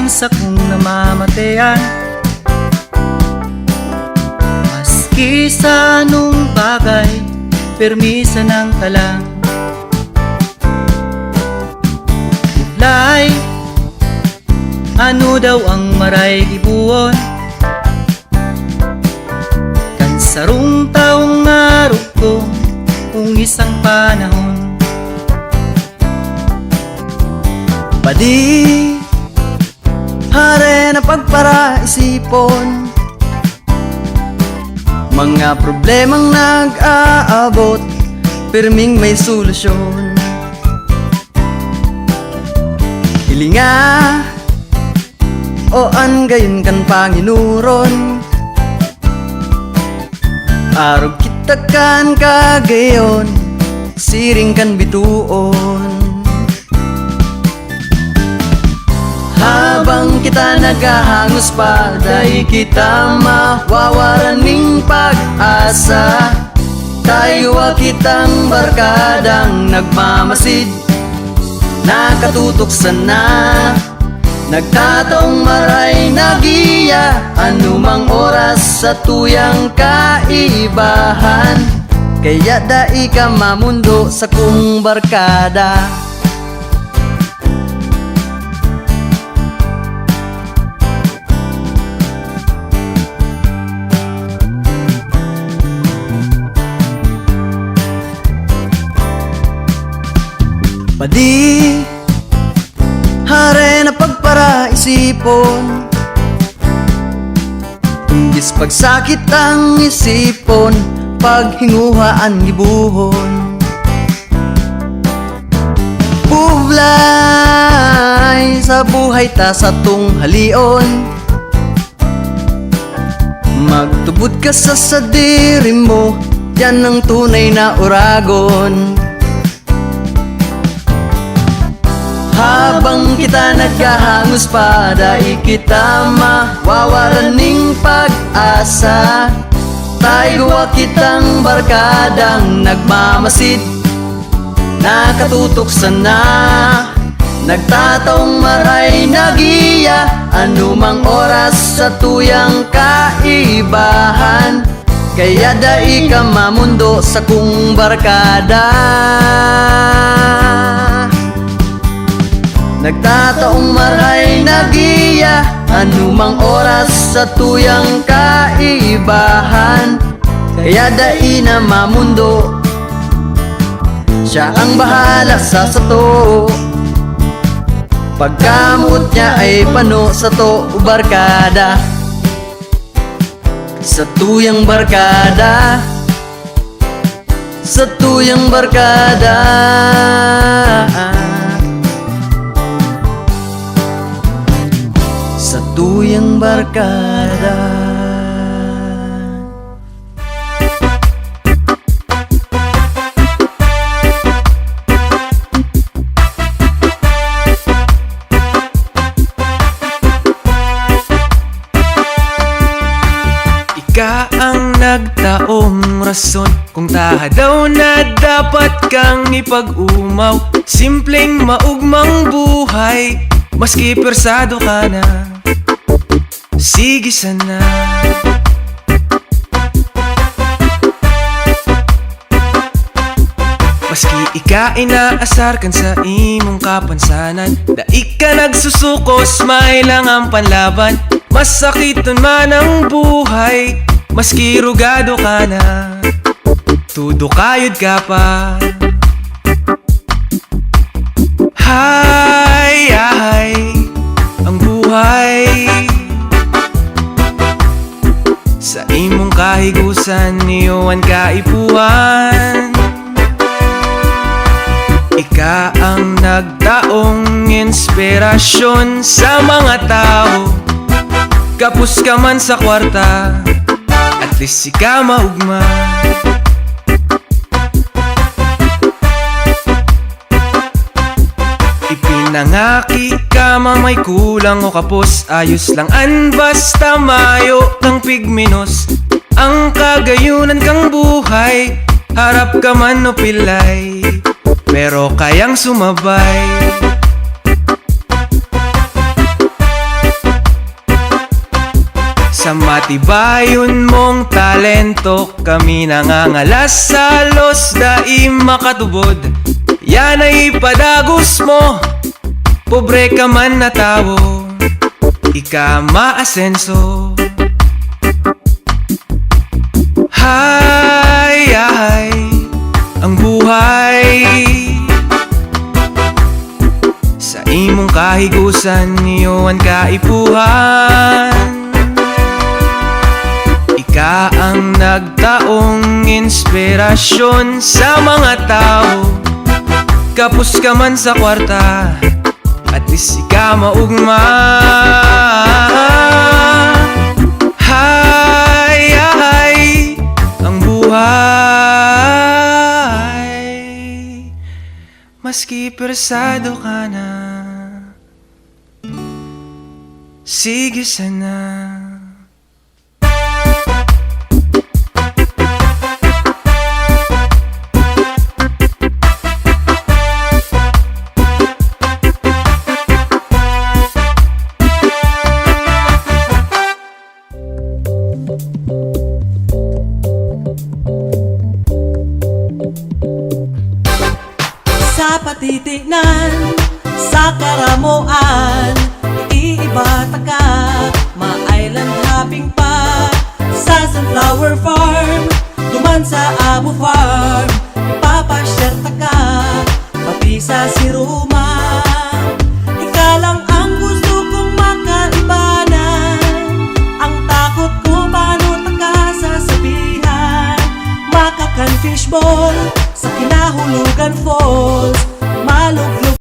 sa kung namamatayan. Maski sa anong bagay, permisa ng talang. Buklay, ano daw ang maray ibuon? Kansarong taong araw ko kung isang panahon. Padi hare na pagpara isipon, mga problemang nag-aabot, pirming may solusyon. Hilinga o an gayon kan Panginuron, arog kita kan kagayon, siring kan bituon. Habang kita naghahangos pa, dahil kita mawawaraning pag-asa. Tayo kitang barkadang nagmamasid, nakatutok sana, nagtataong maray nagiya, anumang oras sa tuyang kaibahan. Kaya dai ka mamundo sa kung barkada. Padi hare na pagpara isipon, tumbis pagsakit ang isipon, paghinguha ang gibuhon. Bublay sa buhay ta sa tung halion, magtubod ka sa sadiri mo, yan ang tunay na uragon. Habang kita nagkahangos pa, dahil kita mawawaraning pag-asa. Tayo kitang barkadang nagmamasid, nakatutok sana, nagtataong maray nagiya, anumang oras sa tuyang kaibahan. Kaya dai ka mamundo sa kung barkada. Nagtataong maray nagiya, anumang oras sa tuyang kaibahan. Kaya dai na mamundo, siya ang bahala sa sato. Pagkamot niya ay pano sa to barkada, sa tuyang barkada, sa tuyang barkada. Sa tuyang barkada. Ika ang nagtaong rason kung taha daw na dapat kang ipag-umaw. Simpleng maugmang buhay, maski persado ka na, sige sana. Maski ika inaasar kan sa imong kapansanan, daig ka nagsusukos, may lang ang panlaban. Masakiton man ang buhay, maski rugado ka na, tudo kayod ka pa. Hay, ay, ang buhay sa imong kahigusan, iyon kaipuhan. Ika ang nagtaong inspirasyon sa mga tao. Kapos ka man sa kwarta, at least ika maugma. Ipinangaki ka mamay kulang o kapos, ayos lang an basta mayo kang pigmenos. Ang kagayunan kang buhay, harap ka man o pilay, pero kayang sumabay. Sa matibayon mong talento, kami nangangalas sa los daim makatubod. Yan ay padagos mo, pobre ka man na tao, ika maasenso. Hay, ay, ang buhay sa imong kahigusan, iyon kaipuhan. Ika ang nagtaong inspirasyon sa mga tao. Kapos ka man sa kwarta, at least ika maugma. Hay, ay, ang buhay. Maski persado ka na, sige sana. Sa patitignan, sa karamuan, iiba ka, ma-island hopping pa. Sa sunflower farm, duman sa Abu Farm, ipapasyar ka, pati sa Siruma. Ika lang ang gusto kong makaibanan, ang takot ko paano taka sasabihan. Makakan fishball sa Kinahulugan Falls, maluglog